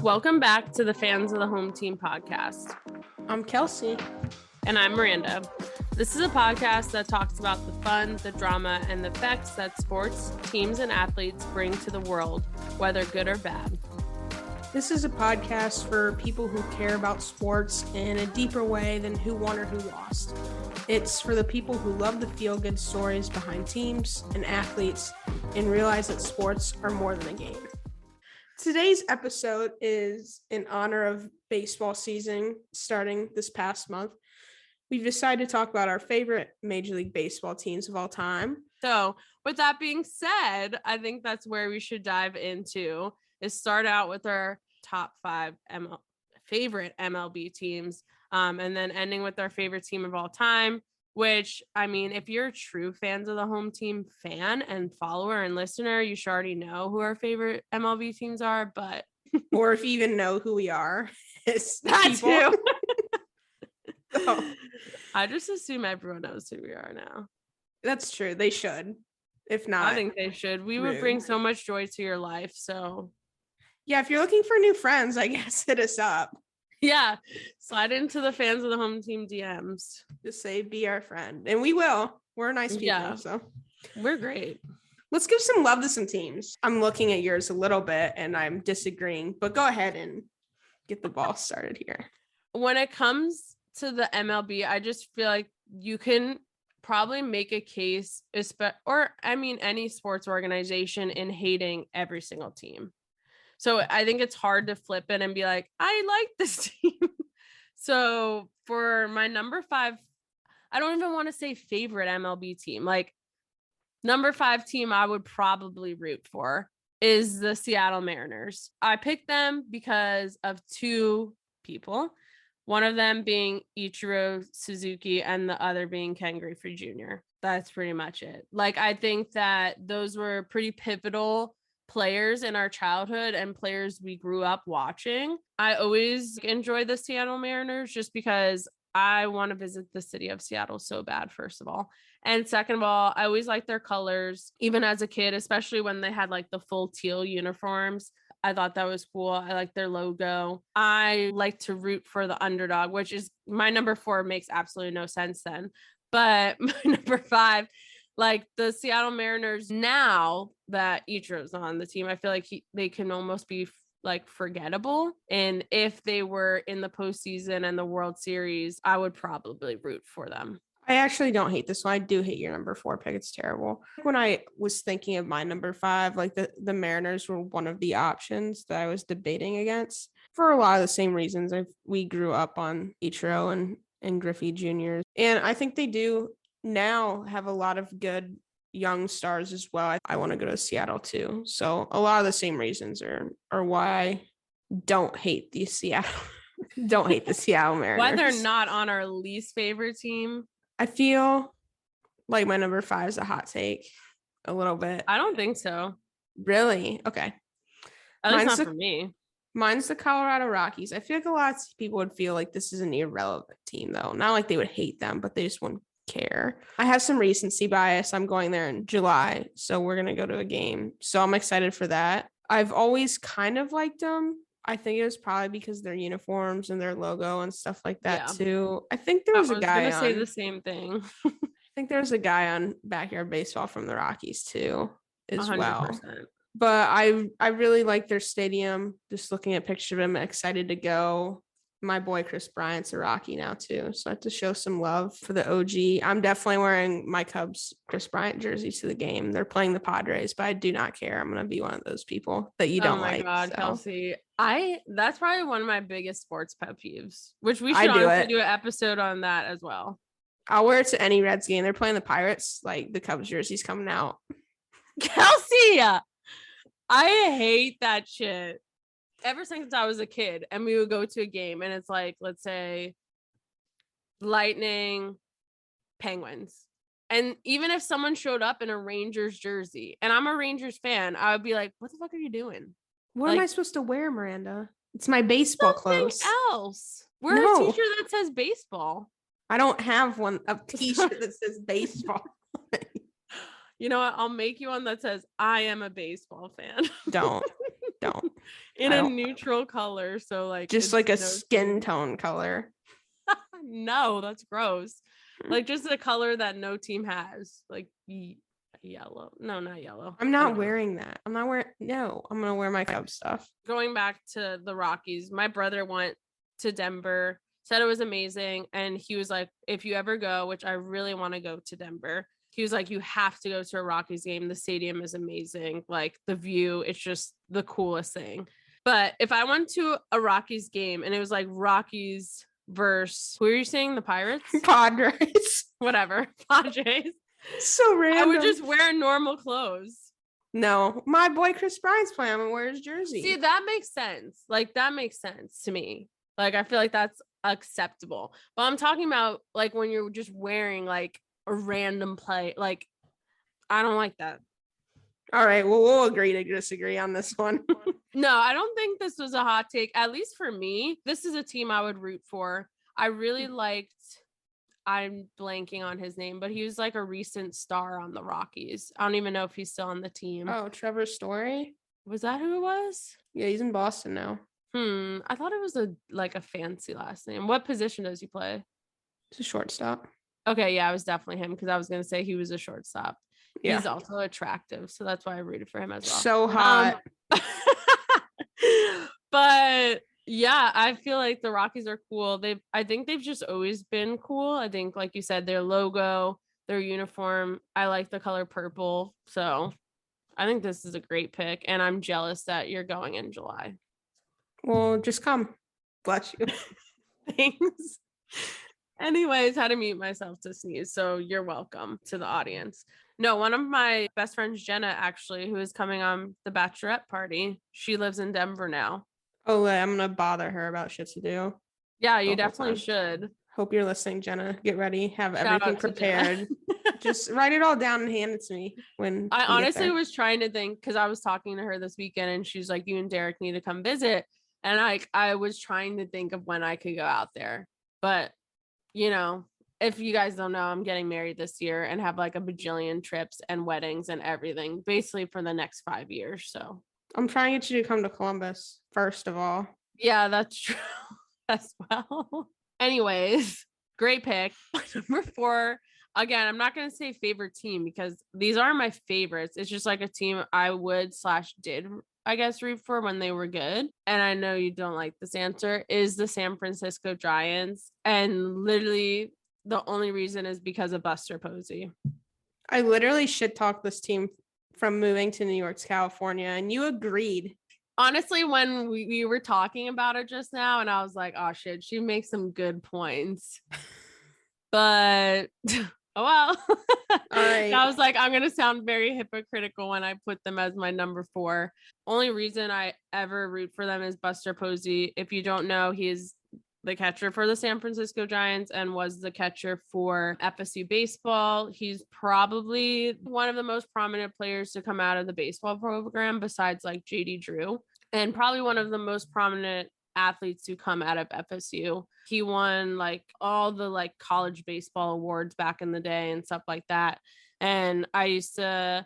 Welcome back to the Fans of the Home Team podcast. I'm Kelsey. And I'm Miranda. This is a podcast that talks about the fun, the drama, and the effects that sports, teams, and athletes bring to the world, whether good or bad. This is a podcast for people who care about sports in a deeper way than who won or who lost. It's for the people who love the feel-good stories behind teams and athletes and realize that sports are more than a game. Today's episode is in honor of baseball season starting this past month. We've decided to talk about our favorite Major League Baseball teams of all time. So with that being said, I think that's where we should dive into is start out with our top five favorite MLB teams, and then ending with our favorite team of all time, which, I mean, if you're true fans of the home team fan and follower and listener, you should already know who our favorite MLB teams are, but or if you even know who we are, it's that people. too. So, I just assume everyone knows who we are now. That's true. They should. If not, I think they should. We would bring so much joy to your life. So yeah, if you're looking for new friends, I guess hit us up. Yeah, slide into the Fans of the Home Team DMs. Just say, be our friend. And we will. We're nice people, Yeah. So We're great. Let's give some love to some teams. I'm looking at yours a little bit and I'm disagreeing, but go ahead and get the ball started here. When it comes to the MLB, I just feel like you can probably make a case, any sports organization in hating every single team. So I think it's hard to flip it and be like, I like this team. So for my number 5, I don't even want to say favorite MLB team. Like number 5 team I would probably root for is the Seattle Mariners. I picked them because of 2 people. One of them being Ichiro Suzuki and the other being Ken Griffey Jr. That's pretty much it. Like, I think that those were pretty pivotal players in our childhood and players we grew up watching. I always enjoy the Seattle Mariners just because I want to visit the city of Seattle so bad, first of all. And second of all, I always liked their colors, even as a kid, especially when they had like the full teal uniforms. I thought that was cool. I like their logo. I like to root for the underdog, which is my number 4 makes absolutely no sense then. But my number 5, like the Seattle Mariners, now that Ichiro's on the team, I feel like they can almost be like forgettable. And if they were in the postseason and the World Series, I would probably root for them. I actually don't hate this one. I do hate your number 4 pick. It's terrible. When I was thinking of my number 5, like the Mariners were one of the options that I was debating against for a lot of the same reasons. We grew up on Ichiro and Griffey Jr. And I think they do now have a lot of good young stars as well. I want to go to Seattle too. So a lot of the same reasons are why I don't hate the Seattle Mariners. Why they're not on our least favorite team. I feel like my number 5 is a hot take a little bit. I don't think so. Really? Okay. At least not for me. Mine's the Colorado Rockies. I feel like a lot of people would feel like this is an irrelevant team, though. Not like they would hate them, but they just wouldn't care. I have some recency bias. I'm going there in July, so we're going to go to a game. So I'm excited for that. I've always kind of liked them. I think it was probably because their uniforms and their logo and stuff like that too. I think there was a guy. I was going to say the same thing. I think there's a guy on Backyard Baseball from the Rockies too, as 100%. Well. But I really like their stadium. Just looking at pictures of him, excited to go. My boy Chris Bryant's a Rocky now too, so I have to show some love for the OG. I'm definitely wearing my Cubs Chris Bryant jersey to the game. They're playing the Padres, but I do not care. I'm gonna be one of those people that you don't like. Oh my God, so. Kelsey, that's probably one of my biggest sports pet peeves. Which we should honestly do an episode on that as well. I'll wear it to any Reds game. They're playing the Pirates. Like the Cubs jersey's coming out. Kelsey, I hate that shit. Ever since I was a kid and we would go to a game and it's like, let's say Lightning, Penguins. And even if someone showed up in a Rangers jersey and I'm a Rangers fan, I would be like, what the fuck are you doing? What am I supposed to wear, Miranda? It's my baseball clothes. Else. Wear a t-shirt that says baseball. I don't have a t-shirt that says baseball. You know what? I'll make you one that says, I am a baseball fan. Don't. in a neutral color. So like just it's like a no skin team. tone color. No, that's gross. Like just a color that no team has. Like yellow. No, not yellow. I'm not wearing that. I'm gonna wear my Cubs stuff. Going back to the Rockies, my brother went to Denver, said it was amazing, and he was like, if you ever go, which I really want to go to Denver, he was like, you have to go to a Rockies game. The stadium is amazing. Like the view, it's just the coolest thing. But if I went to a Rockies game and it was like Rockies versus, who are you saying? The Pirates? Padres. Whatever. Padres. So random. I would just wear normal clothes. No, my boy Chris Bryant's playing. I'm gonna wear his jersey. See, that makes sense. Like that makes sense to me. Like I feel like that's acceptable. But I'm talking about like when you're just wearing like a random play. Like I don't like that. All right, well, we'll agree to disagree on this one. No, I don't think this was a hot take. At least for me, this is a team I would root for. I really liked, I'm blanking on his name, but he was like a recent star on the Rockies. I don't even know if he's still on the team. Oh, Trevor Story? Was that who it was? Yeah, he's in Boston now. I thought it was a fancy last name. What position does he play? He's a shortstop. Okay, yeah, it was definitely him because I was gonna say he was a shortstop. Yeah. He's also attractive, so that's why I rooted for him as well. So hot. But yeah, I feel like the Rockies are cool. I think they've just always been cool. I think, like you said, their logo, their uniform. I like the color purple, so I think this is a great pick, and I'm jealous that you're going in July. Well, just come. Bless you. Thanks. Anyways, had to mute myself to sneeze, so you're welcome to the audience. No, one of my best friends, Jenna, actually, who is coming on the bachelorette party, she lives in Denver now. Oh, I'm gonna bother her about shit to do. Yeah, you definitely should. Hope you're listening, Jenna. Get ready. Have Shout everything prepared. Just write it all down and hand it to me when I honestly was trying to think, because I was talking to her this weekend and she's like, you and Derek need to come visit. And I was trying to think of when I could go out there. But, you know, if you guys don't know, I'm getting married this year and have like a bajillion trips and weddings and everything basically for the next 5 years. So I'm trying to get you to come to Columbus, first of all. Yeah, that's true as well. Anyways, great pick. Number 4. Again, I'm not going to say favorite team because these are my favorites. It's just like a team I would/did, I guess, root for when they were good. And I know you don't like this answer, is the San Francisco Giants. And literally the only reason is because of Buster Posey. I literally shit talked this team from moving to New York to California, and you agreed. Honestly, when we were talking about it just now, and I was like, oh shit, she makes some good points. But oh well. All right. I was like, I'm gonna sound very hypocritical when I put them as my number 4. Only reason I ever root for them is Buster Posey. If you don't know, he is the catcher for the San Francisco Giants and was the catcher for FSU baseball. He's probably one of the most prominent players to come out of the baseball program besides like JD Drew, and probably one of the most prominent athletes to come out of FSU. He won like all the like college baseball awards back in the day and stuff like that. And I used to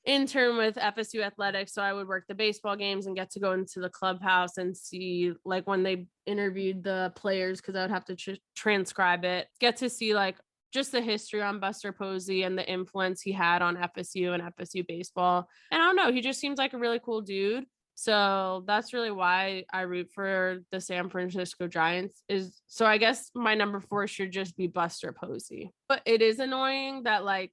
intern with FSU athletics, so I would work the baseball games and get to go into the clubhouse and see like when they interviewed the players, because I would have to transcribe it, get to see like just the history on Buster Posey and the influence he had on FSU and FSU baseball. And I don't know, he just seems like a really cool dude. So that's really why I root for the San Francisco Giants. So I guess my number 4 should just be Buster Posey. But it is annoying that like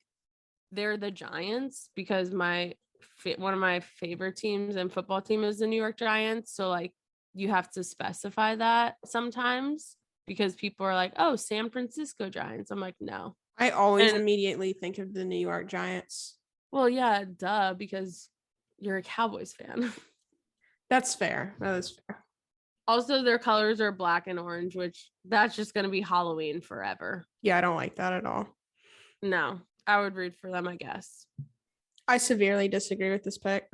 they're the Giants, because one of my favorite teams and football team is the New York Giants. So like you have to specify that sometimes, because people are like, oh, San Francisco Giants. I'm like, no. I always immediately think of the New York Giants. Well, yeah, duh, because you're a Cowboys fan. That's fair. That is fair. Also, their colors are black and orange, which that's just going to be Halloween forever. Yeah, I don't like that at all. No, I would root for them, I guess. I severely disagree with this pick.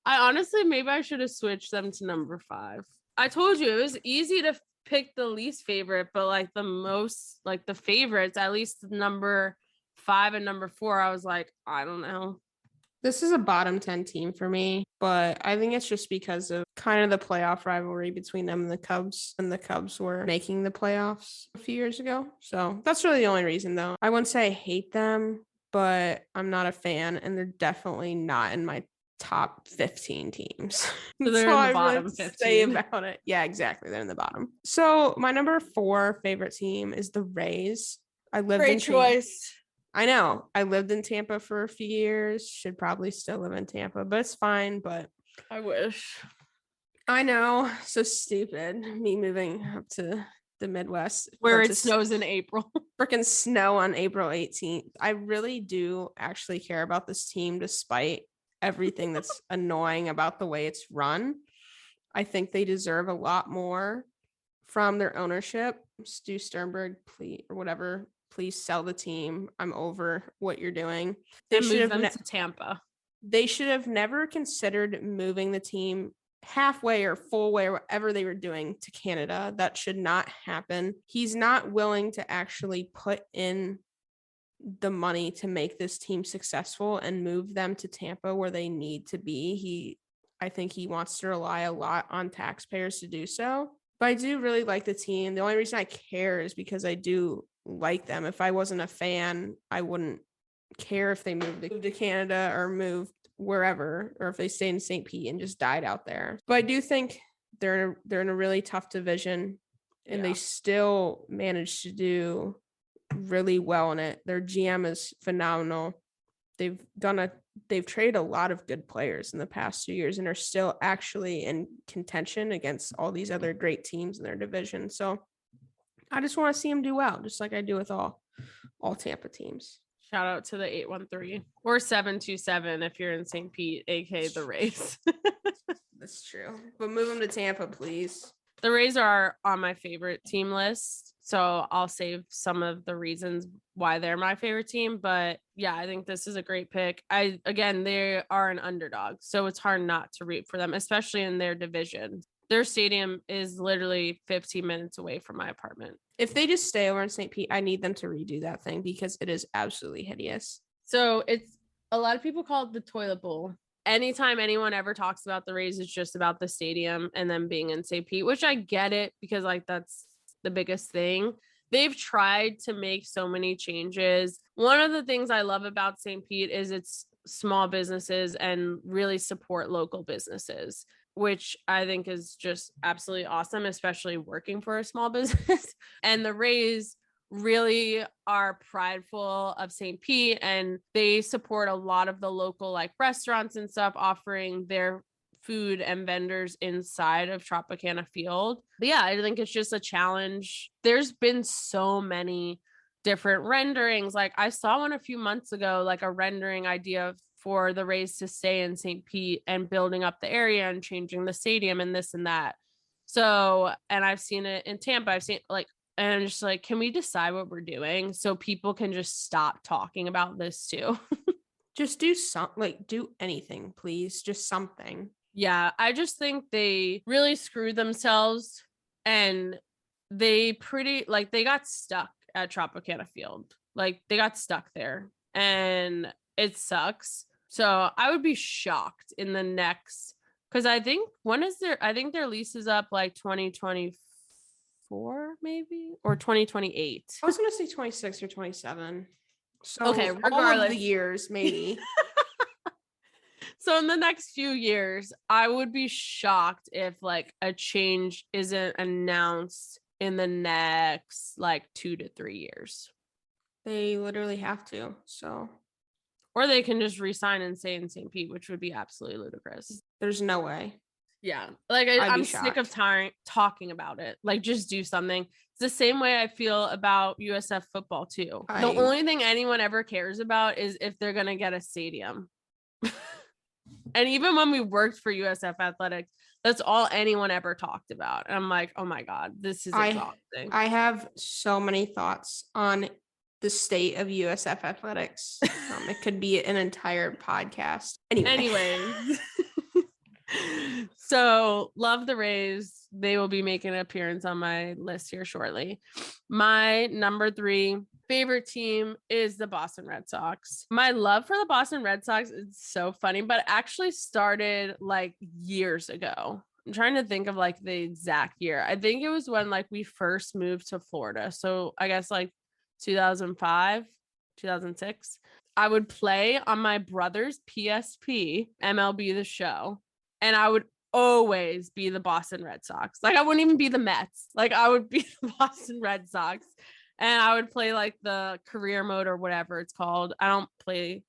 I honestly, maybe I should have switched them to number 5. I told you it was easy to pick the least favorite, but like the most, like the favorites, at least number 5 and number 4, I was like, I don't know. This is a bottom 10 team for me, but I think it's just because of kind of the playoff rivalry between them and the Cubs. And the Cubs were making the playoffs a few years ago. So that's really the only reason, though. I wouldn't say I hate them, but I'm not a fan, and they're definitely not in my top 15 teams. So they're in the bottom 15. Say about it. Yeah, exactly. They're in the bottom. So my number 4 favorite team is the Rays. I lived Great in choice. I know. I lived in Tampa for a few years. Should probably still live in Tampa, but it's fine. But I wish. I know. So stupid. Me moving up to the Midwest where it snows in April. Freaking snow on April 18th. I really do actually care about this team despite everything that's annoying about the way it's run. I think they deserve a lot more from their ownership. Stu Sternberg, please, or whatever. Please sell the team. I'm over what you're doing. They should have moved them to Tampa. They should have never considered moving the team halfway or full way or whatever they were doing to Canada. That should not happen. He's not willing to actually put in the money to make this team successful and move them to Tampa where they need to be. I think he wants to rely a lot on taxpayers to do so. But I do really like the team. The only reason I care is because I do like them. If I wasn't a fan, I wouldn't care if they moved to Canada or moved wherever, or if they stayed in St. Pete and just died out there. But I do think they're in a really tough division, and they still managed to do really well in it. Their GM is phenomenal. They've traded a lot of good players in the past 2 years and are still actually in contention against all these other great teams in their division. So I just want to see them do well, just like I do with all Tampa teams. Shout out to the 813 or 727 if you're in St. Pete, aka the Rays. That's true. But move them to Tampa, please. The Rays are on my favorite team list, so I'll save some of the reasons why they're my favorite team. But yeah, I think this is a great pick. They are an underdog, so it's hard not to root for them, especially in their division. Their stadium is literally 15 minutes away from my apartment. If they just stay over in St. Pete, I need them to redo that thing because it is absolutely hideous. So it's a lot of people call it the toilet bowl. Anytime anyone ever talks about the Rays, it's just about the stadium and them being in St. Pete, which I get it because that's the biggest thing. They've tried to make so many changes. One of the things I love about St. Pete is it's small businesses and really support local businesses, which I think is just absolutely awesome, especially working for a small business. And the Rays really are prideful of St. Pete, and they support a lot of the local restaurants and stuff, offering their food and vendors inside of Tropicana Field. But yeah, I think it's just a challenge. There's been so many different renderings. I saw one a few months ago, a rendering idea for the Rays to stay in St. Pete and building up the area and changing the stadium and this and that. So, and I've seen it in Tampa. I've seen and I'm just can we decide what we're doing so people can just stop talking about this too? Just do do anything, please. Just something. Yeah, I just think they really screwed themselves, and they they got stuck at Tropicana Field. They got stuck there, and it sucks. So I would be shocked in the next, because I think their lease is up 2024 maybe, or 2028. I was gonna say 26 or 27. So okay, regardless all of the years maybe. So in the next few years, I would be shocked if a change isn't announced in the next 2 to 3 years. They literally have to. So, or they can just resign and stay in St. Pete, which would be absolutely ludicrous. There's no way. Yeah. I'm sick of talking about it. Just do something. It's the same way I feel about USF football too. The only thing anyone ever cares about is if they're going to get a stadium. And even when we worked for USF Athletics, that's all anyone ever talked about. And I'm like, oh my God, this is exhausting. I have so many thoughts on the state of USF Athletics. It could be an entire podcast. Anyways. So love the Rays. They will be making an appearance on my list here shortly. My number 3, favorite team is the Boston Red Sox. My love for the Boston Red Sox is so funny, but it actually started like years ago. I'm trying to think of like the exact year. I think it was when like we first moved to Florida. So I guess like 2005, 2006. I would play on my brother's PSP, MLB The Show, and I would always be the Boston Red Sox. Like I wouldn't even be the Mets. Like I would be the Boston Red Sox. And I would play like the career mode or whatever it's called. I don't really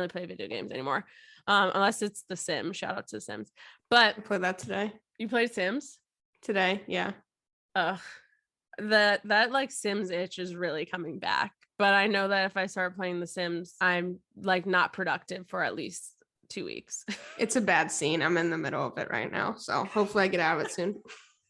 play video games anymore. Unless it's The Sims. Shout out to The Sims. But I played that today. You played Sims? Today, yeah. That like Sims itch is really coming back. But I know that if I start playing The Sims, I'm like not productive for at least 2 weeks. It's a bad scene. I'm in the middle of it right now. So hopefully I get out of it soon.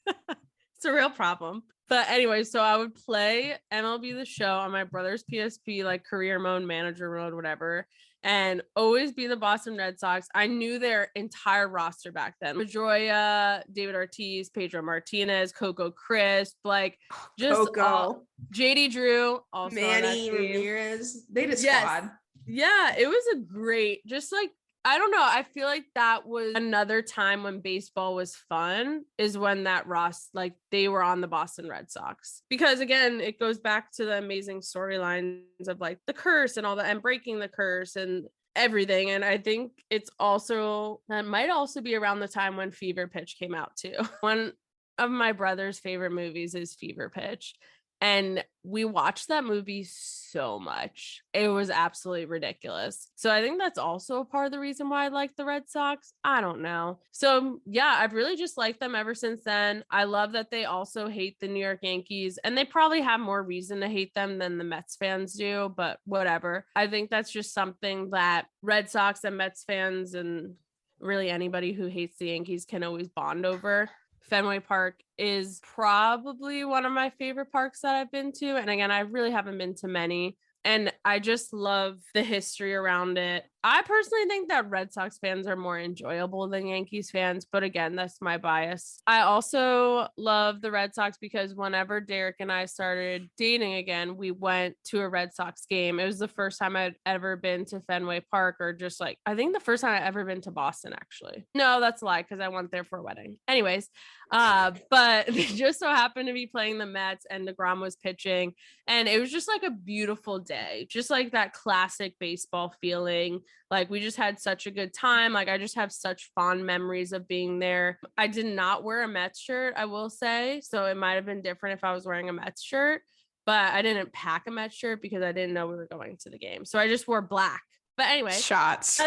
It's a real problem. But anyway, so I would play MLB The Show on my brother's PSP, like career mode, manager mode, whatever, and always be the Boston Red Sox. I knew their entire roster back then. Pedroia, David Ortiz, Pedro Martinez, Coco Crisp, like just all, JD Drew, also Manny Ramirez. They had a squad. Yeah, it was a great, just like, I don't know. I feel like that was another time when baseball was fun, is when that like they were on the Boston Red Sox. Because again, it goes back to the amazing storylines of like the curse and all that, and breaking the curse and everything. And I think that might also be around the time when Fever Pitch came out too. One of my brother's favorite movies is Fever Pitch. And we watched that movie so much. It was absolutely ridiculous. So I think that's also a part of the reason why I like the Red Sox. I don't know. So yeah, I've really just liked them ever since then. I love that they also hate the New York Yankees, and they probably have more reason to hate them than the Mets fans do, but whatever. I think that's just something that Red Sox and Mets fans, and really anybody who hates the Yankees, can always bond over. Fenway Park is probably one of my favorite parks that I've been to. And again, I really haven't been to many. And I just love the history around it. I personally think that Red Sox fans are more enjoyable than Yankees fans, but again, that's my bias. I also love the Red Sox because whenever Derek and I started dating again, we went to a Red Sox game. It was the first time I'd ever been to Fenway Park, or just like, I think the first time I'd ever been to Boston, actually. No, that's a lie, because I went there for a wedding. Anyways, but they just so happened to be playing the Mets, and DeGrom was pitching, and it was just like a beautiful day, just like that classic baseball feeling. Like we just had such a good time. Like I just have such fond memories of being there. I did not wear a Mets shirt, I will say. So it might have been different if I was wearing a Mets shirt, but I didn't pack a Mets shirt because I didn't know we were going to the game. So I just wore black. But anyway. Shots.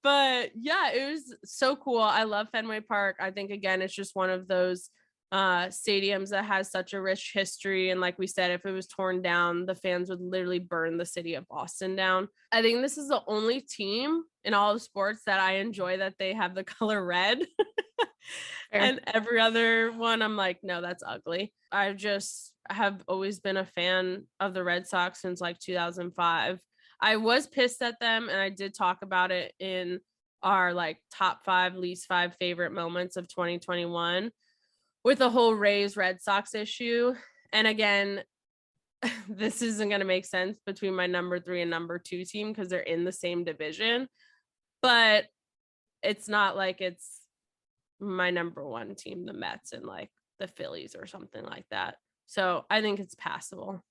But yeah, it was so cool. I love Fenway Park. I think, again, it's just one of those stadiums that has such a rich history, and like we said, if it was torn down, the fans would literally burn the city of Boston down. I think this is the only team in all of sports that I enjoy that they have the color red. And every other one, I'm like, no, that's ugly. I just have always been a fan of the Red Sox since like 2005. I was pissed at them, and I did talk about it in our like top 5 least 5 favorite moments of 2021 with the whole Rays Red Sox issue. And again, this isn't going to make sense between my number 3 and number 2 team because they're in the same division, but it's not like it's my number 1 team, the Mets, and like the Phillies or something like that. So I think it's passable.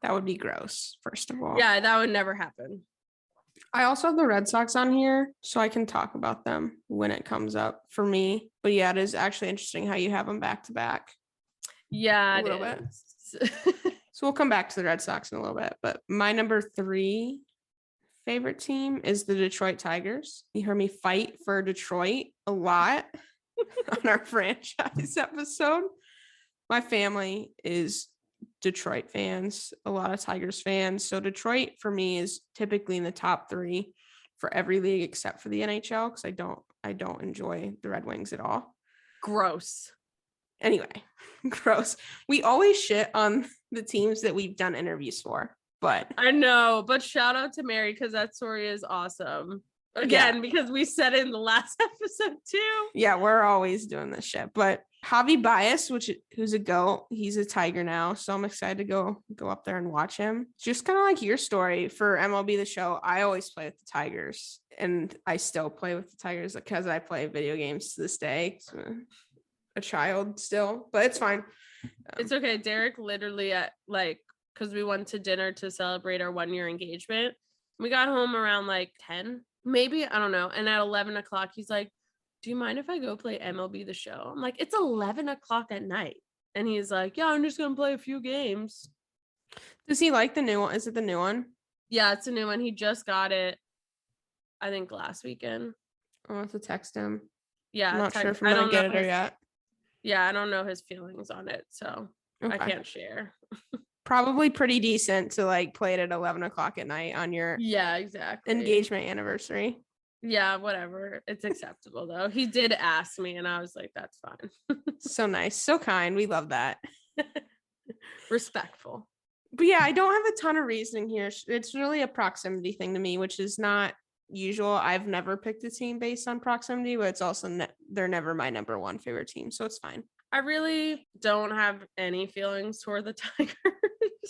That would be gross, first of all. Yeah, that would never happen. I also have the Red Sox on here, so I can talk about them when it comes up for me. But yeah, it is actually interesting how you have them back to back. Yeah, a little bit. So we'll come back to the Red Sox in a little bit. But my number 3 favorite team is the Detroit Tigers. You heard me fight for Detroit a lot on our franchise episode. My family is Detroit fans, a lot of Tigers fans. So Detroit for me is typically in the top 3 for every league except for the NHL, because I don't enjoy the Red Wings at all. Gross. Anyway, gross. We always shit on the teams that we've done interviews for, but I know, but shout out to Mary because that story is awesome. Again, because we said it in the last episode too. Yeah, we're always doing this shit. But Javi Baez, who's a GOAT, he's a Tiger now. So I'm excited to go up there and watch him. Just kind of like your story for MLB The Show. I always play with the Tigers, and I still play with the Tigers because I play video games to this day. So a child still, but it's fine. It's okay. Derek literally because we went to dinner to celebrate our 1-year engagement. We got home around like 10, maybe, I don't know. And at 11 o'clock, he's like, do you mind if I go play MLB The Show? I'm like, it's 11 o'clock at night. And he's like, yeah, I'm just going to play a few games. Does he like the new one? Is it the new one? Yeah, it's a new one. He just got it, I think, last weekend. I'll have to text him. Yeah. I'm not sure if I'm going to get it or yet. Yeah, I don't know his feelings on it, so okay. I can't share. Probably pretty decent to like play it at 11 o'clock at night on your exactly engagement anniversary. Yeah, whatever. It's acceptable though. He did ask me and I was like, that's fine. So nice. So kind. We love that. Respectful. But yeah, I don't have a ton of reasoning here. It's really a proximity thing to me, which is not usual. I've never picked a team based on proximity, but it's also they're never my number one favorite team, so it's fine. I really don't have any feelings toward the Tigers.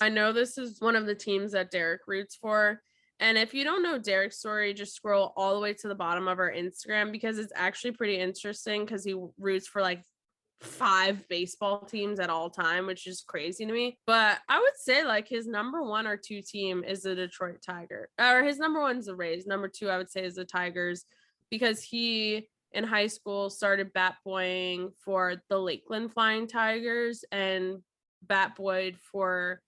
I know this is one of the teams that Derek roots for. And if you don't know Derek's story, just scroll all the way to the bottom of our Instagram because it's actually pretty interesting because he roots for like 5 baseball teams at all time, which is crazy to me. But I would say like his number 1 or 2 team is the Detroit Tiger, or his number 1 is the Rays. Number 2, I would say, is the Tigers because he in high school started bat boying for the Lakeland Flying Tigers and bat boyed for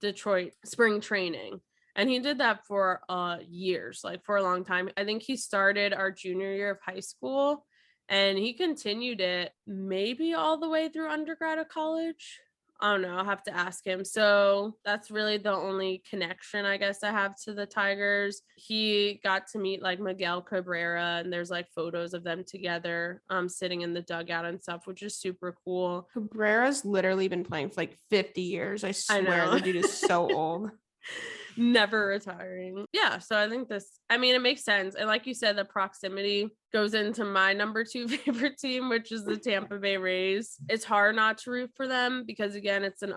Detroit spring training. And he did that for years, like for a long time. I think he started our junior year of high school and he continued it maybe all the way through undergrad or college. I don't know. I'll have to ask him. So that's really the only connection, I guess, I have to the Tigers. He got to meet like Miguel Cabrera and there's like photos of them together sitting in the dugout and stuff, which is super cool. Cabrera's literally been playing for like 50 years. I swear the dude is so old. Never retiring. Yeah, so I think it makes sense. And like you said, the proximity goes into my number 2 favorite team, which is the Tampa Bay Rays. It's hard not to root for them because, again, it's an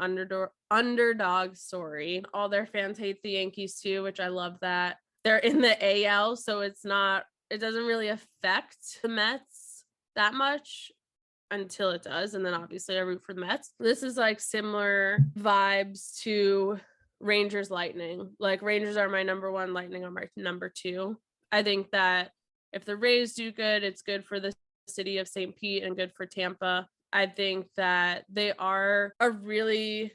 underdog story. All their fans hate the Yankees too, which I love that. They're in the AL, so it doesn't really affect the Mets that much until it does. And then obviously I root for the Mets. This is like similar vibes to Rangers Lightning. Like Rangers are my number 1, Lightning are my number 2. I think that if the Rays do good, it's good for the city of St. Pete and good for Tampa. I think that they are a really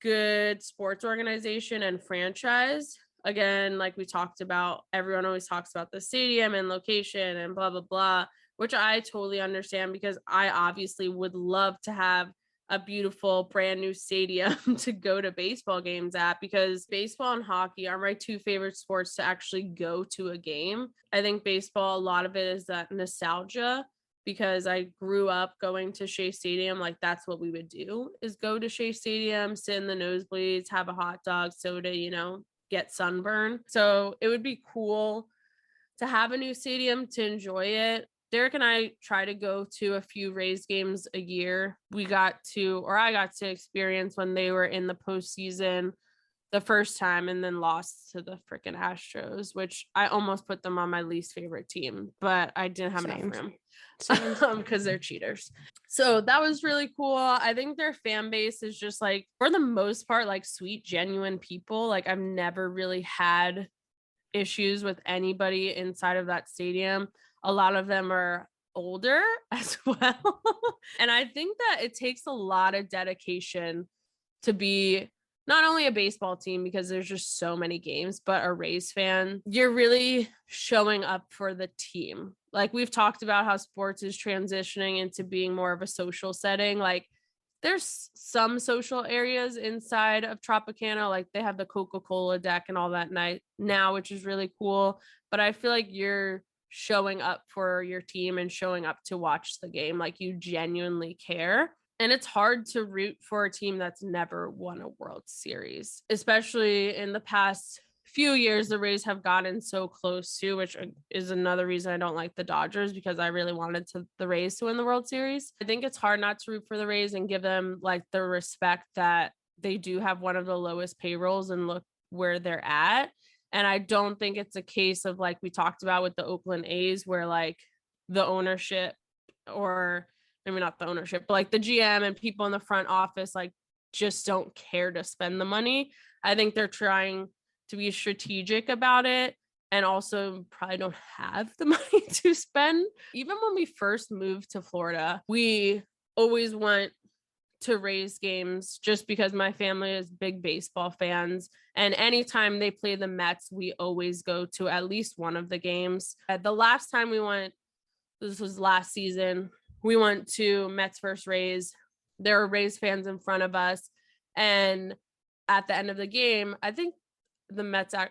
good sports organization and franchise. Again, like we talked about, everyone always talks about the stadium and location and blah, blah, blah, which I totally understand because I obviously would love to have a beautiful brand new stadium to go to baseball games at because baseball and hockey are my 2 favorite sports to actually go to a game. I think baseball, a lot of it is that nostalgia because I grew up going to Shea Stadium. Like that's what we would do is go to Shea Stadium, sit in the nosebleeds, have a hot dog, soda, get sunburn. So it would be cool to have a new stadium to enjoy it. Derek and I try to go to a few Rays games a year. I got to experience when they were in the postseason the first time and then lost to the freaking Astros, which I almost put them on my least favorite team, but I didn't have enough room because they're cheaters. So that was really cool. I think their fan base is just like, for the most part, like sweet, genuine people. Like I've never really had issues with anybody inside of that stadium. A lot of them are older as well. And I think that it takes a lot of dedication to be not only a baseball team because there's just so many games, but a Rays fan. You're really showing up for the team. Like we've talked about how sports is transitioning into being more of a social setting. Like there's some social areas inside of Tropicana, like they have the Coca-Cola deck and all that night now, which is really cool. But I feel like you're showing up for your team and showing up to watch the game. Like you genuinely care. And it's hard to root for a team that's never won a World Series, especially in the past few years the Rays have gotten so close to, which is another reason I don't like the Dodgers, because I really wanted the Rays to win the World Series. I think it's hard not to root for the Rays and give them like the respect that they do have one of the lowest payrolls and look where they're at. And I don't think it's a case of like we talked about with the Oakland A's where like the ownership, or maybe not the ownership, but like the GM and people in the front office like just don't care to spend the money. I think they're trying to be strategic about it and also probably don't have the money to spend. Even when we first moved to Florida, we always went to Rays games just because my family is big baseball fans. And anytime they play the Mets, we always go to at least one of the games. The last time we went, this was last season, we went to Mets versus Rays. There were Rays fans in front of us. And at the end of the game, I think the Mets I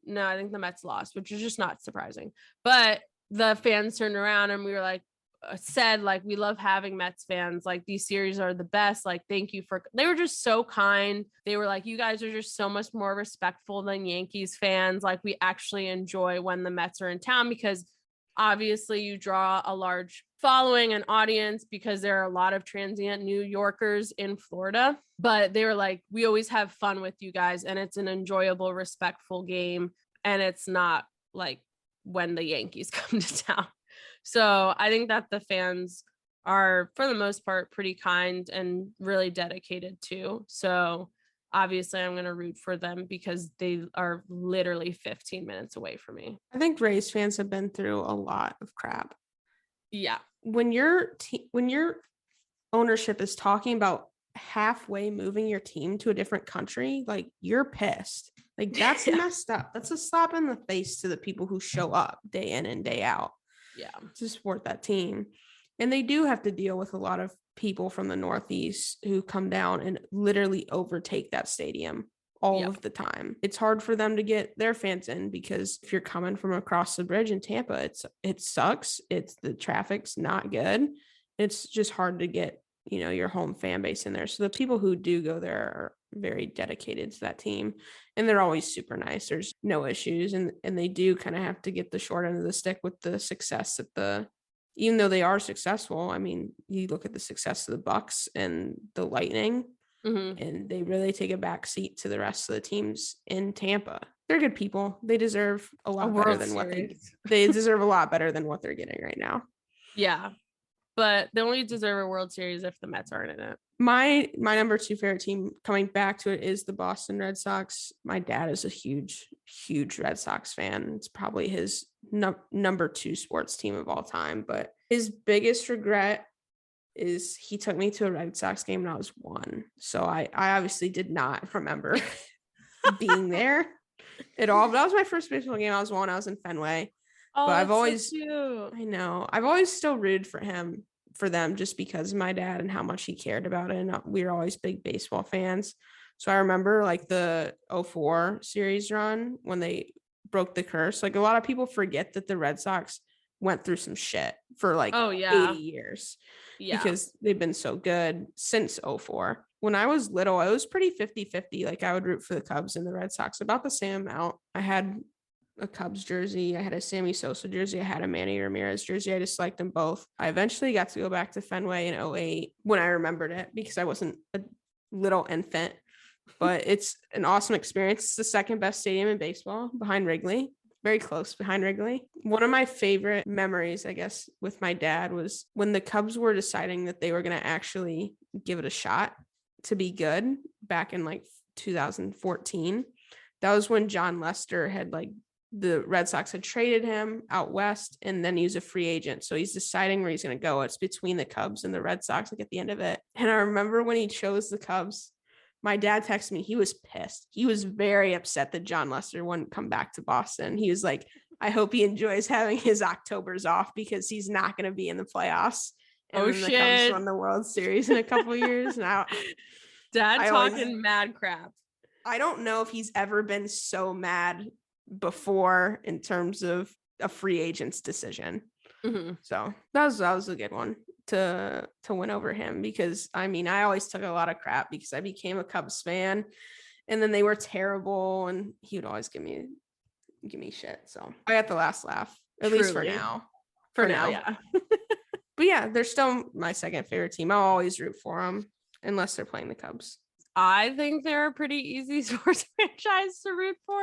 think the Mets lost, which is just not surprising. But the fans turned around and we were like, said like, we love having Mets fans. Like, these series are the best. Like, thank you for, they were just so kind. They were like, you guys are just so much more respectful than Yankees fans. Like, we actually enjoy when the Mets are in town, because obviously you draw a large following and audience because there are a lot of transient New Yorkers in Florida. But they were like, we always have fun with you guys, and it's an enjoyable, respectful game. And it's not like when the Yankees come to town. So I think that the fans are, for the most part, pretty kind and really dedicated too. So obviously I'm going to root for them because they are literally 15 minutes away from me. I think Rays fans have been through a lot of crap. Yeah. When your ownership is talking about halfway moving your team to a different country, like, you're pissed. Like, that's messed up. That's a slap in the face to the people who show up day in and day out. Yeah. To support that team. And they do have to deal with a lot of people from the Northeast who come down and literally overtake that stadium all of the time. It's hard for them to get their fans in, because if you're coming from across the bridge in Tampa, it sucks. The traffic's not good. It's just hard to get, your home fan base in there. So the people who do go there are very dedicated to that team, and they're always super nice. There's no issues, and they do kind of have to get the short end of the stick with the success even though they are successful. I mean, you look at the success of the Bucks and the Lightning, and they really take a back seat to the rest of the teams in Tampa. They're good people. They deserve a lot better than what they deserve a lot better than what they're getting right now. Yeah. But they only deserve a World Series if the Mets aren't in it. My number 2 favorite team, coming back to it, is the Boston Red Sox. My dad is a huge Red Sox fan. It's probably his number 2 sports team of all time. But his biggest regret is he took me to a Red Sox game when I was 1. So I obviously did not remember being there at all. But that was my first baseball game. I was 1. I was in Fenway. Oh, but I've always still rooted for them just because of my dad and how much he cared about it. And we were always big baseball fans. So I remember like the 2004 series run when they broke the curse. Like, a lot of people forget that the Red Sox went through some shit for like 80 years because they've been so good since 2004. When I was little, I was pretty 50-50. Like, I would root for the Cubs and the Red Sox about the same amount. I had a Cubs jersey. I had a Sammy Sosa jersey. I had a Manny Ramirez jersey. I just liked them both. I eventually got to go back to Fenway in 2008 when I remembered it, because I wasn't a little infant, but it's an awesome experience. It's the second best stadium in baseball behind Wrigley, very close behind Wrigley. One of my favorite memories, I guess, with my dad was when the Cubs were deciding that they were going to actually give it a shot to be good back in like 2014. That was when John Lester had the Red Sox had traded him out west, and then he was a free agent. So he's deciding where he's going to go. It's between the Cubs and the Red Sox, like at the end of it. And I remember when he chose the Cubs, my dad texted me. He was pissed. He was very upset that John Lester wouldn't come back to Boston. He was like, I hope he enjoys having his Octobers off because he's not going to be in the playoffs. And then the Cubs won the World Series in a couple of years. Now, Dad talking mad crap. I don't know if he's ever been so mad before in terms of a free agent's decision. So that was a good one to win over him, because I mean, I always took a lot of crap because I became a Cubs fan and then they were terrible, and he would always give me shit. So I got the last laugh, at least for Truly. now. For now, yeah. But yeah, they're still my second favorite team. I'll always root for them unless they're playing the Cubs. I think they're a pretty easy sports franchise to root for.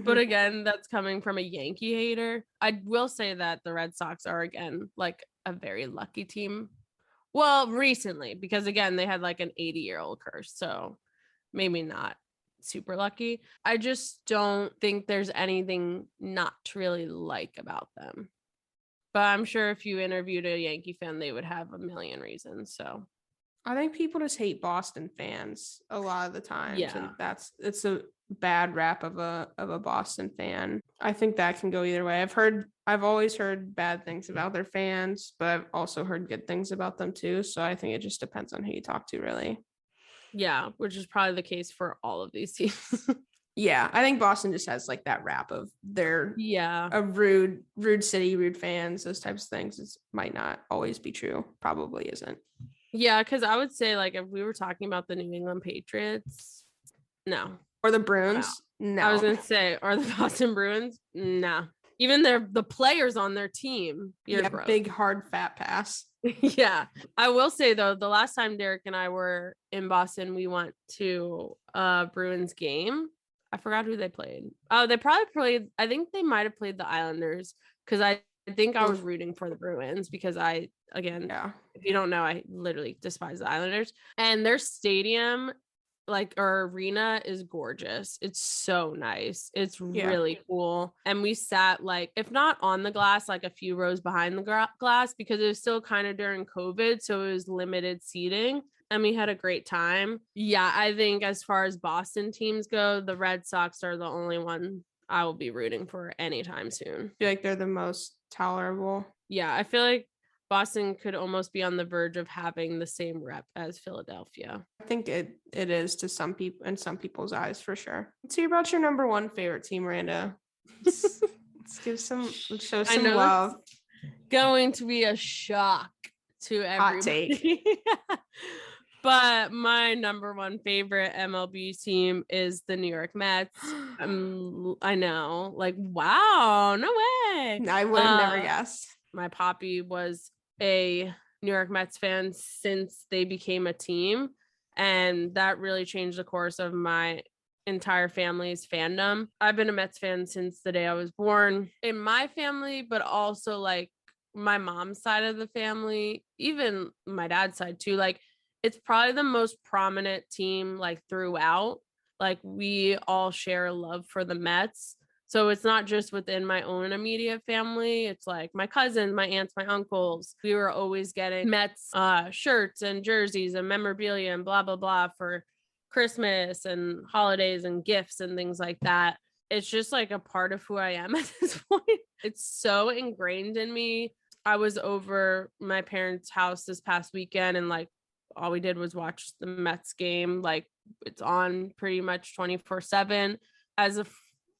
But again, that's coming from a Yankee hater. I will say that the Red Sox are, again, like a very lucky team. Well, recently, because again, they had like an 80-year-old curse. So maybe not super lucky. I just don't think there's anything not to really like about them. But I'm sure if you interviewed a Yankee fan, they would have a million reasons. So I think people just hate Boston fans a lot of the times. Yeah. And it's a bad rap of a Boston fan. I think that can go either way. I've always heard bad things about their fans, but I've also heard good things about them too. So I think it just depends on who you talk to, really. Yeah, which is probably the case for all of these teams. Yeah, I think Boston just has like that rap of they're a rude city, rude fans, those types of things. It might not always be true. Probably isn't. Yeah, because I would say, like, if we were talking about the New England Patriots, no. Or the Bruins, no. I was gonna say, or the Boston Bruins, no. Even the players on their team, gross. Big hard fat pass. Yeah, I will say though, the last time Derek and I were in Boston, we went to a Bruins game. I forgot who they played. Oh, they probably played. I think they might have played the Islanders, because I think I was rooting for the Bruins because if you don't know, I literally despise the Islanders. And their stadium, or arena, is gorgeous. It's so nice. It's really cool. And we sat, if not on the glass, a few rows behind the glass, because it was still kind of during COVID, so it was limited seating. And we had a great time. Yeah, I think as far as Boston teams go, the Red Sox are the only one I will be rooting for anytime soon. I feel like they're the most tolerable. Yeah, I feel like Boston could almost be on the verge of having the same rep as Philadelphia. I think it is to some people, in some people's eyes, for sure. Let's hear about your number one favorite team, Miranda. Let's show some love. Going to be a shock to everybody. Hot take. But my number one favorite MLB team is the New York Mets. I know, wow, no way. I would have never guessed. My poppy was a New York Mets fan since they became a team, and that really changed the course of my entire family's fandom. I've been a Mets fan since the day I was born in my family, but also my mom's side of the family, even my dad's side too. It's probably the most prominent team throughout. We all share a love for the Mets. So it's not just within my own immediate family. It's my cousins, my aunts, my uncles. We were always getting Mets shirts and jerseys and memorabilia and blah, blah, blah for Christmas and holidays and gifts and things like that. It's just a part of who I am at this point. It's so ingrained in me. I was over my parents' house this past weekend, and all we did was watch the Mets game. It's on pretty much 24/7. As a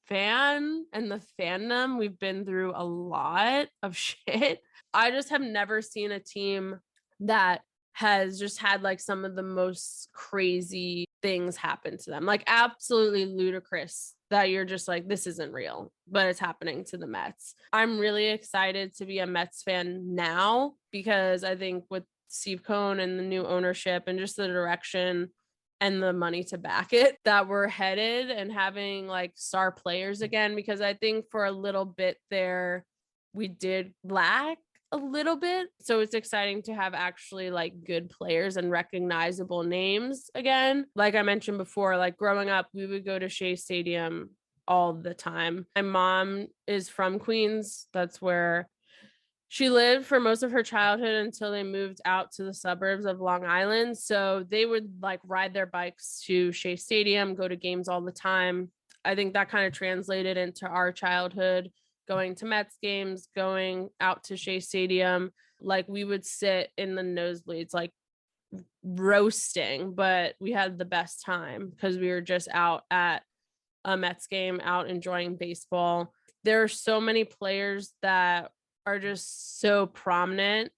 fan and the fandom, we've been through a lot of shit. I just have never seen a team that has just had some of the most crazy things happen to them. Absolutely ludicrous that you're just this isn't real, but it's happening to the Mets. I'm really excited to be a Mets fan now, because I think with Steve Cohen and the new ownership and just the direction and the money to back it that we're headed, and having star players again, because I think for a little bit there we did lack a little bit. So it's exciting to have actually good players and recognizable names again. Like I mentioned before, growing up, we would go to Shea Stadium all the time. My mom is from Queens. That's where she lived for most of her childhood until they moved out to the suburbs of Long Island. So they would ride their bikes to Shea Stadium, go to games all the time. I think that kind of translated into our childhood, going to Mets games, going out to Shea Stadium. We would sit in the nosebleeds, roasting, but we had the best time because we were just out at a Mets game, out enjoying baseball. There are so many players that are just so prominent,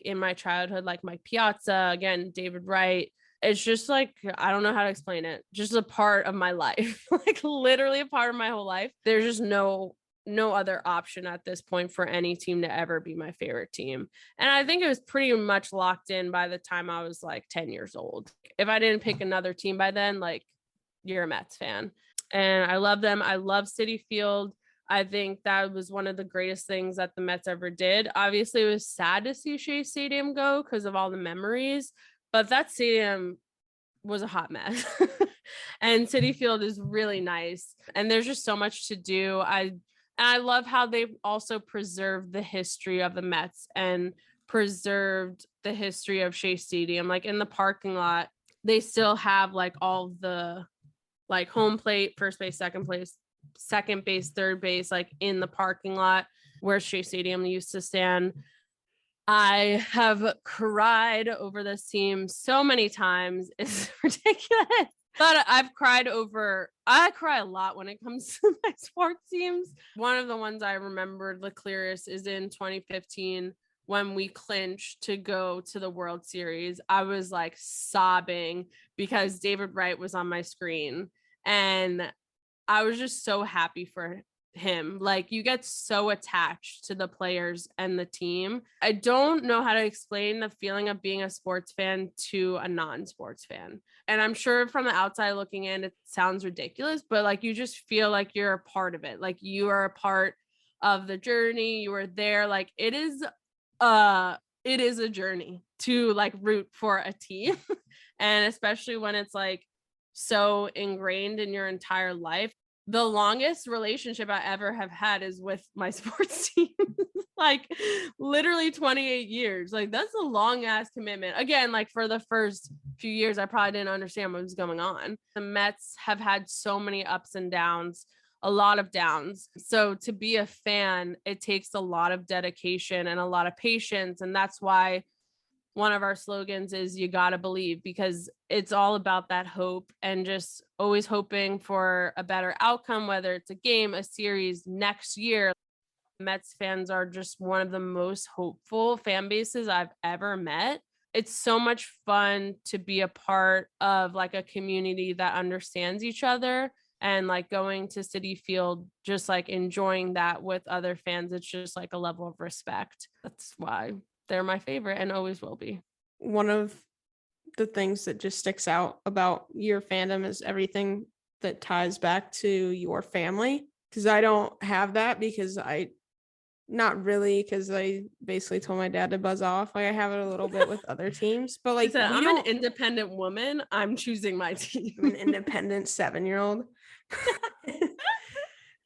in my childhood, Mike Piazza, again, David Wright, It's just like, I don't know how to explain it. Just a part of my life, like literally a part of my whole life. There's just no other option at this point for any team to ever be my favorite team. And I think it was pretty much locked in by the time I was like 10 years old. If I didn't pick another team by then, like, you're a Mets fan. And I love them. I love Citi Field. I think that was one of the greatest things that the Mets ever did. Obviously, it was sad to see Shea Stadium go because of all the memories, but that stadium was a hot mess. And Citi Field is really nice. And there's just so much to do. I love how they've also preserved the history of the Mets and preserved the history of Shea Stadium. Like in the parking lot, they still have like all the like home plate, first base, second base, third base, like in the parking lot where Shea Stadium used to stand. I have cried over this team so many times. It's ridiculous. But I cry a lot when it comes to my sports teams. One of the ones I remembered the clearest is in 2015 when we clinched to go to the World Series. I was like sobbing because David Wright was on my screen. And I was just so happy for him. Like, you get so attached to the players and the team. I don't know how to explain the feeling of being a sports fan to a non-sports fan. And I'm sure from the outside looking in, it sounds ridiculous, but like, you just feel like you're a part of it. Like, you are a part of the journey. You are there. Like, it is a journey to like root for a team. And especially when it's like so ingrained in your entire life. The longest relationship I ever have had is with my sports team. Like literally 28 years. Like, that's a long ass commitment. Again, like for the first few years, I probably didn't understand what was going on. The Mets have had so many ups and downs, a lot of downs. So to be a fan, it takes a lot of dedication and a lot of patience. And that's why one of our slogans is "You gotta believe," because it's all about that hope and just always hoping for a better outcome, whether it's a game, a series, next year. Mets fans are just one of the most hopeful fan bases I've ever met. It's so much fun to be a part of like a community that understands each other, and like going to Citi Field, just like enjoying that with other fans. It's just like a level of respect. That's why they're my favorite and always will be. One of the things that just sticks out about your fandom is everything that ties back to your family. Because I don't have that, because not really, because I basically told my dad to buzz off. Like, I have it a little bit with other teams, but like, I'm an independent woman. I'm choosing my team. I'm an independent 7-year-old.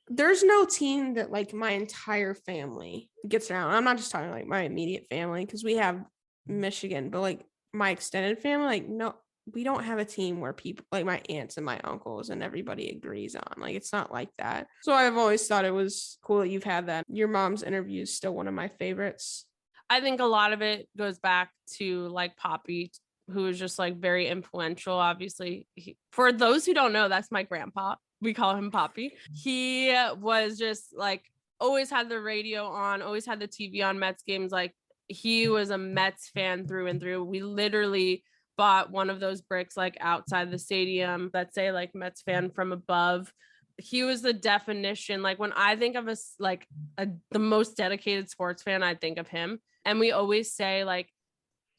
There's no team that like my entire family gets around. I'm not just talking like my immediate family, because we have Michigan, but like my extended family, like, no, we don't have a team where people like my aunts and my uncles and everybody agrees on. Like, it's not like that. So I've always thought it was cool that you've had that. Your mom's interview is still one of my favorites. I think a lot of it goes back to like Poppy, who is just like very influential. Obviously, for those who don't know, that's my grandpa. We call him Poppy. He was just like always had the radio on, always had the TV on Mets games. Like, he was a Mets fan through and through. We literally bought one of those bricks like outside the stadium that say like Mets fan from above. He was the definition. Like, when I think of the most dedicated sports fan, I think of him. And we always say like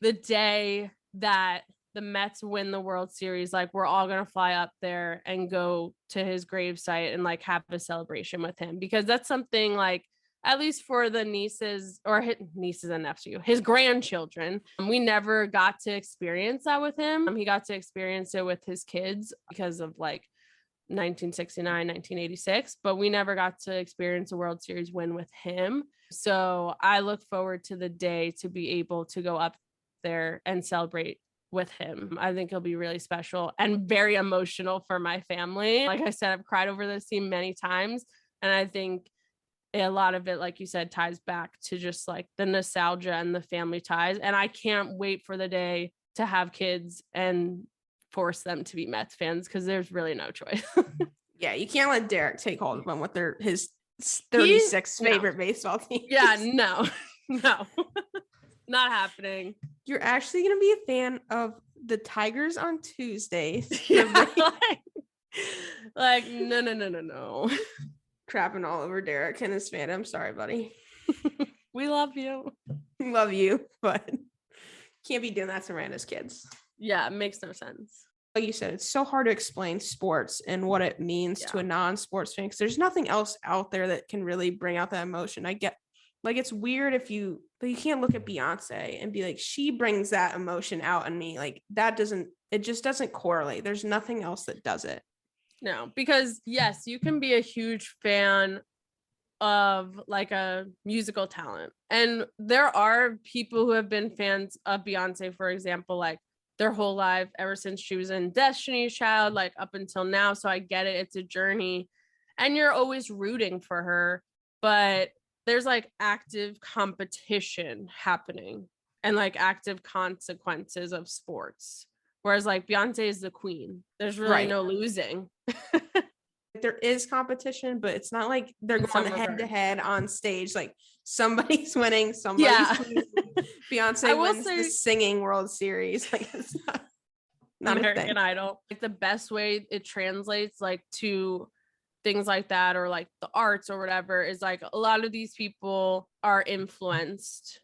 the day that the Mets win the World Series, like, we're all going to fly up there and go to his gravesite and like have a celebration with him, because that's something like, at least for the nieces or his nieces and nephew, his grandchildren, we never got to experience that with him. He got to experience it with his kids because of like 1969, 1986, but we never got to experience a World Series win with him. So I look forward to the day to be able to go up there and celebrate with him. I think it'll be really special and very emotional for my family. Like I said, I've cried over this team many times, and I think a lot of it, like you said, ties back to just like the nostalgia and the family ties. And I can't wait for the day to have kids and force them to be Mets fans, because there's really no choice. Yeah, you can't let Derek take hold of him with his 36 favorite baseball teams. Yeah, no, not happening. You're actually going to be a fan of the Tigers on Tuesdays. Yeah, like no. Crapping all over Derek and his fandom. Sorry, buddy. We love you. Love you, but can't be doing that to Miranda's kids. Yeah, it makes no sense. Like you said, it's so hard to explain sports and what it means to a non-sports fan because there's nothing else out there that can really bring out that emotion. I get, like, it's weird if you can't look at Beyonce and be like, she brings that emotion out in me. Like, it just doesn't correlate. There's nothing else that does it. No, because yes, you can be a huge fan of like a musical talent. And there are people who have been fans of Beyonce, for example, like their whole life, ever since she was in Destiny's Child, like up until now. So I get it. It's a journey and you're always rooting for her, but there's like active competition happening and like active consequences of sports. Whereas like Beyonce is the queen. There's really no losing. There is competition, but it's not like they're going head to head on stage. Like somebody's winning, somebody's losing. Beyonce wins the singing World Series. Like it's not American Idol. Like the best way it translates like to things like that or like the arts or whatever is like a lot of these people are influenced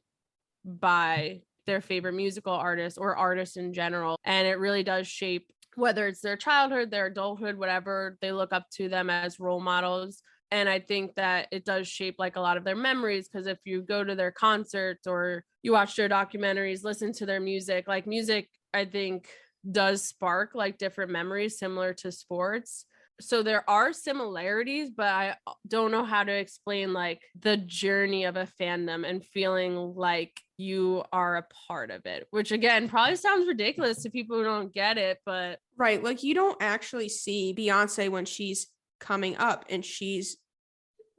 by their favorite musical artists or artists in general. And it really does shape whether it's their childhood, their adulthood, whatever, they look up to them as role models. And I think that it does shape like a lot of their memories because if you go to their concerts or you watch their documentaries, listen to their music, like music, I think does spark like different memories similar to sports. So there are similarities, but I don't know how to explain like the journey of a fandom and feeling like you are a part of it, which again, probably sounds ridiculous to people who don't get it, but right. Like you don't actually see Beyonce when she's coming up and she's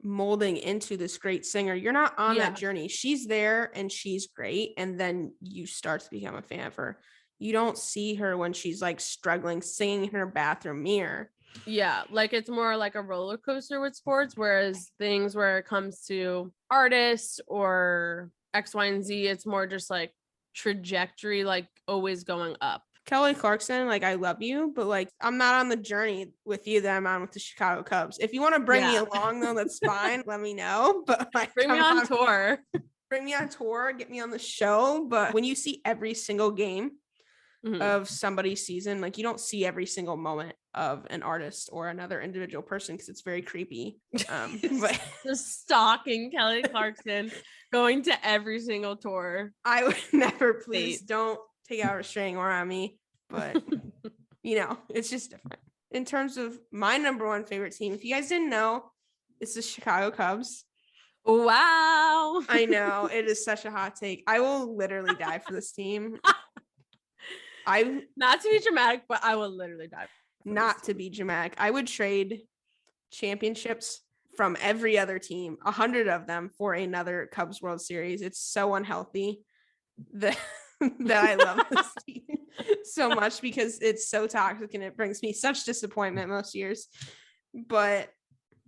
molding into this great singer. You're not on that journey. She's there and she's great. And then you start to become a fan of her. You don't see her when she's like struggling, singing in her bathroom mirror. Yeah, like it's more like a roller coaster with sports, whereas things where it comes to artists or X, Y, and Z, it's more just like trajectory, like always going up. Kelly Clarkson, like I love you, but like I'm not on the journey with you that I'm on with the Chicago Cubs. If you want to bring me along though, that's fine. Let me know. But like bring me on tour. Bring me on tour, get me on the show. But when you see every single game of somebody's season, like you don't see every single moment of an artist or another individual person because it's very creepy. But just stalking Kelly Clarkson, going to every single tour. I would never, please don't take out a restraining order on me. But you know, it's just different. In terms of my number one favorite team, if you guys didn't know, it's the Chicago Cubs. Wow. I know, it is such a hot take. I will literally die for this team. Not to be dramatic, but I will literally die. Not to be dramatic. I would trade championships from every other team, 100 of them, for another Cubs World Series. It's so unhealthy that I love this team so much because it's so toxic and it brings me such disappointment most years. But,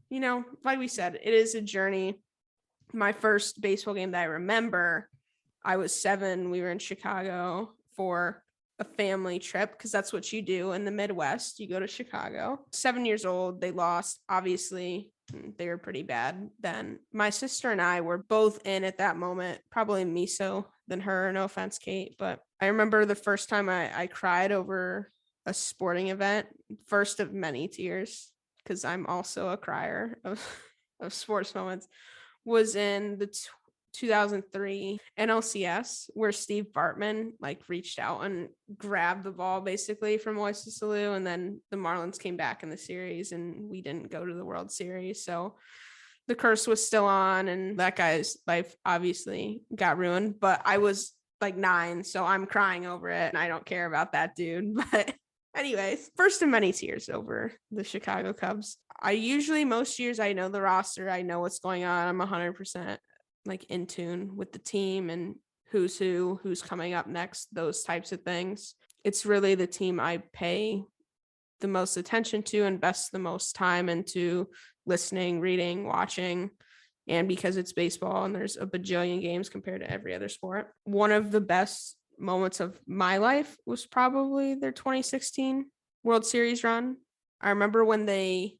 you know, like we said, it is a journey. My first baseball game that I remember, I was 7. We were in Chicago for a family trip because that's what you do in the Midwest. You go to Chicago. 7 years old. They lost. Obviously, they were pretty bad then. My sister and I were both in at that moment, probably me so than her. No offense, Kate. But I remember the first time I cried over a sporting event, first of many tears, because I'm also a crier of sports moments, was in the 2003 NLCS, where Steve Bartman like reached out and grabbed the ball basically from Moises Alou, and then the Marlins came back in the series and we didn't go to the World Series, so the curse was still on and that guy's life obviously got ruined. But I was like 9, so I'm crying over it and I don't care about that dude. But anyways, first of many tears over the Chicago Cubs. Most years I know the roster, I know what's going on, I'm 100% like in tune with the team and who's coming up next, those types of things. It's really the team I pay the most attention to, invest the most time into listening, reading, watching. And because it's baseball and there's a bajillion games compared to every other sport, one of the best moments of my life was probably their 2016 World Series run. I remember when they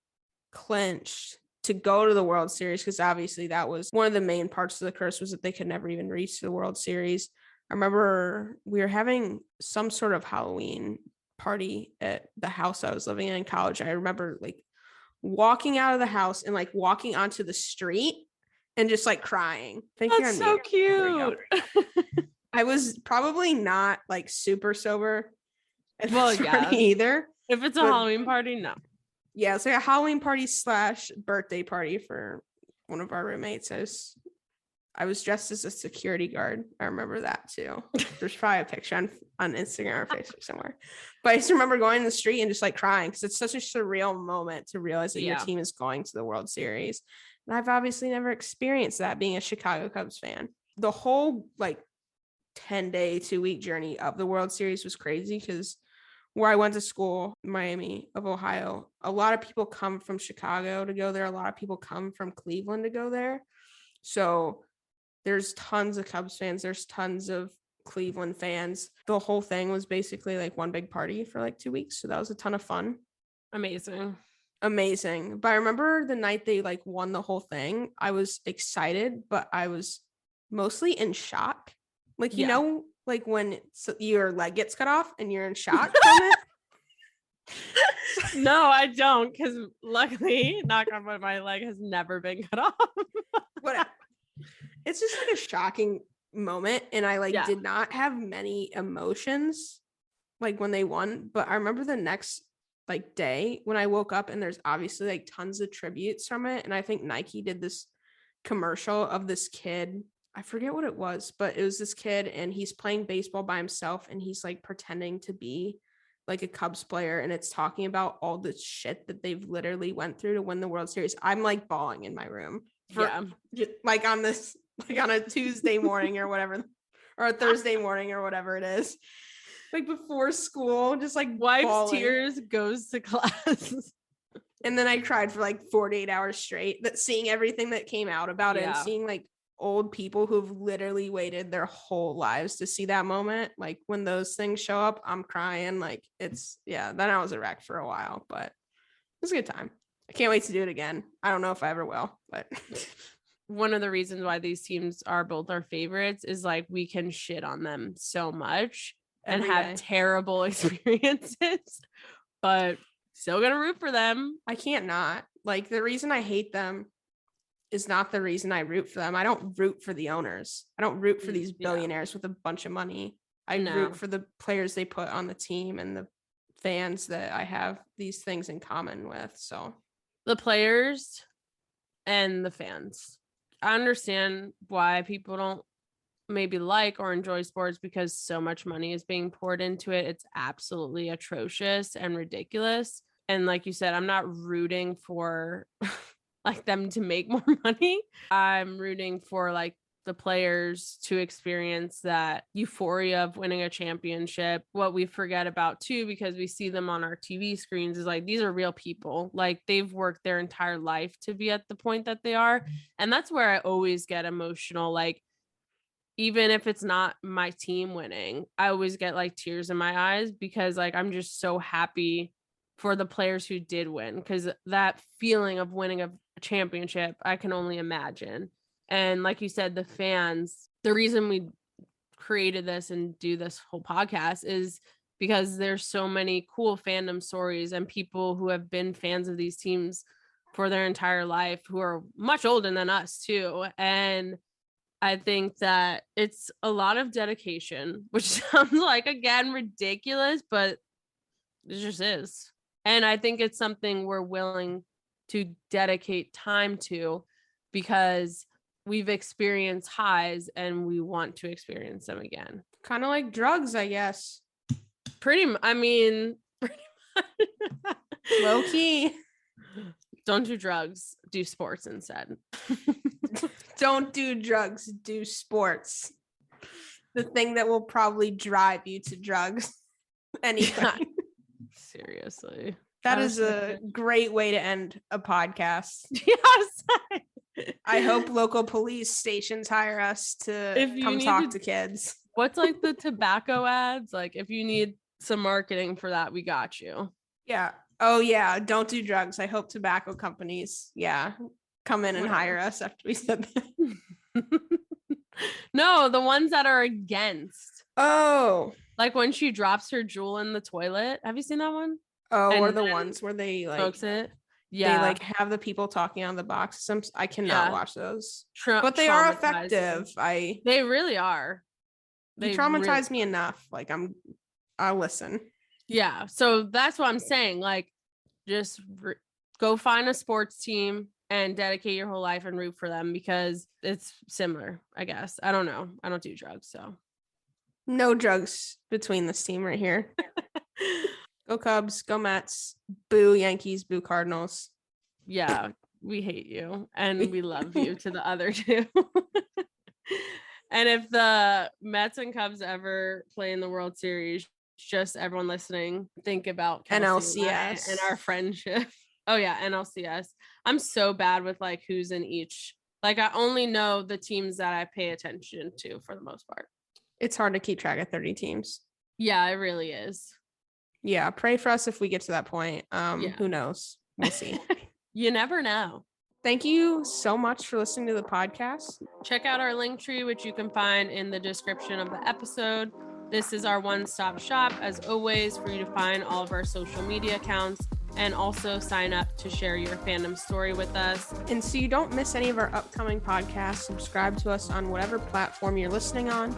clinched to go to the World Series, because obviously that was one of the main parts of the curse, was that they could never even reach the World Series. I remember we were having some sort of Halloween party at the house I was living in college. I remember like walking out of the house and like walking onto the street and just like crying. That's so cute. I was probably not like super sober at this yeah. party either. If it's a Halloween party, no. Yeah, it's like a Halloween party / birthday party for one of our roommates. I was dressed as a security guard. I remember that too. There's probably a picture on Instagram or Facebook somewhere. But I just remember going in the street and just like crying, because it's such a surreal moment to realize that your team is going to the World Series. And I've obviously never experienced that being a Chicago Cubs fan. The whole like 10-day, 2-week journey of the World Series was crazy, because where I went to school, Miami of Ohio, a lot of people come from Chicago to go there. A lot of people come from Cleveland to go there. So there's tons of Cubs fans. There's tons of Cleveland fans. The whole thing was basically like one big party for like 2 weeks. So that was a ton of fun. Amazing. But I remember the night they like won the whole thing, I was excited, but I was mostly in shock. Like, you know, like when your leg gets cut off and you're in shock from it. No, I don't, because luckily, knock on wood, my leg has never been cut off. Whatever. It's just like a shocking moment, and I like did not have many emotions like when they won. But I remember the next like day when I woke up, and there's obviously like tons of tributes from it. And I think Nike did this commercial of this kid. I forget what it was, but it was this kid, and he's playing baseball by himself, and he's like pretending to be like a Cubs player, and it's talking about all the shit that they've literally went through to win the World Series. I'm like bawling in my room like on this, like on a Tuesday morning or whatever, or a Thursday morning or whatever it is, like before school, just like wipes bawling. tears, goes to class. And then I cried for like 48 hours straight, that seeing everything that came out about it, and seeing like old people who've literally waited their whole lives to see that moment. Like when those things show up, I'm crying. Like it's, then I was a wreck for a while, but it was a good time. I can't wait to do it again. I don't know if I ever will, but one of the reasons why these teams are both our favorites is like we can shit on them so much and have terrible experiences, but still gonna root for them. I can't not. Like the reason I hate them is not the reason I root for them. I don't root for the owners. I don't root for these billionaires with a bunch of money. I root for the players they put on the team and the fans that I have these things in common with. So the players and the fans. I understand why people don't maybe like or enjoy sports, because so much money is being poured into it. It's absolutely atrocious and ridiculous. And like you said, I'm not rooting for like them to make more money. I'm rooting for like the players to experience that euphoria of winning a championship. What we forget about too, because we see them on our TV screens, is like these are real people. Like they've worked their entire life to be at the point that they are. And that's where I always get emotional. Like even if it's not my team winning, I always get like tears in my eyes, because like I'm just so happy for the players who did win, because that feeling of winning a championship, I can only imagine. And like you said, the fans, the reason we created this and do this whole podcast is because there's so many cool fandom stories and people who have been fans of these teams for their entire life, who are much older than us too. And I think that it's a lot of dedication, which sounds like, again, ridiculous, but it just is. And I think it's something we're willing to dedicate time to, because we've experienced highs and we want to experience them again. Kind of like drugs, I guess. Pretty much. Low key. Don't do drugs, do sports instead. Don't do drugs, do sports. The thing that will probably drive you to drugs. Anyway. Seriously. That is a great way to end a podcast. Yes. I hope local police stations hire us to come talk to kids. What's like the tobacco ads? Like if you need some marketing for that, we got you. Yeah. Oh yeah. Don't do drugs. I hope tobacco companies, come in and hire us after we said that. No, the ones that are against. Oh. Like when she drops her jewel in the toilet. Have you seen that one? Oh, and or the ones where they like smokes it. Yeah. They like have the people talking on the box. I cannot watch those. But they are effective. They really are. They traumatize me enough. Like I'll listen. Yeah. So that's what I'm saying. Like just go find a sports team and dedicate your whole life and root for them because it's similar, I guess. I don't know. I don't do drugs, so. No drugs between this team right here. Go Cubs, go Mets, boo Yankees, boo Cardinals. Yeah, we hate you and we love you to the other two. And if the Mets and Cubs ever play in the World Series, just everyone listening, think about Kelsey NLCS and our friendship. Oh yeah, NLCS. I'm so bad with like who's in each. Like I only know the teams that I pay attention to for the most part. It's hard to keep track of 30 teams. Yeah, it really is. Yeah, pray for us if we get to that point. Who knows? We'll see. You never know. Thank you so much for listening to the podcast. Check out our link tree, which you can find in the description of the episode. This is our one-stop shop, as always, for you to find all of our social media accounts and also sign up to share your fandom story with us. And so you don't miss any of our upcoming podcasts, subscribe to us on whatever platform you're listening on.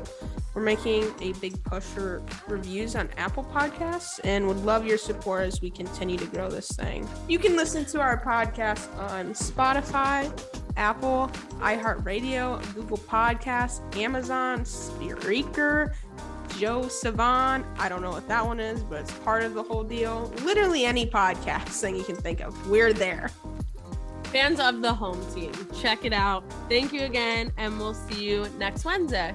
We're making a big push for reviews on Apple Podcasts and would love your support as we continue to grow this thing. You can listen to our podcast on Spotify, Apple, iHeartRadio, Google Podcasts, Amazon, Spreaker, Joe Savan. I don't know what that one is, but it's part of the whole deal. Literally any podcast thing you can think of, we're there. Fans of the home team, check it out. Thank you again, and we'll see you next Wednesday.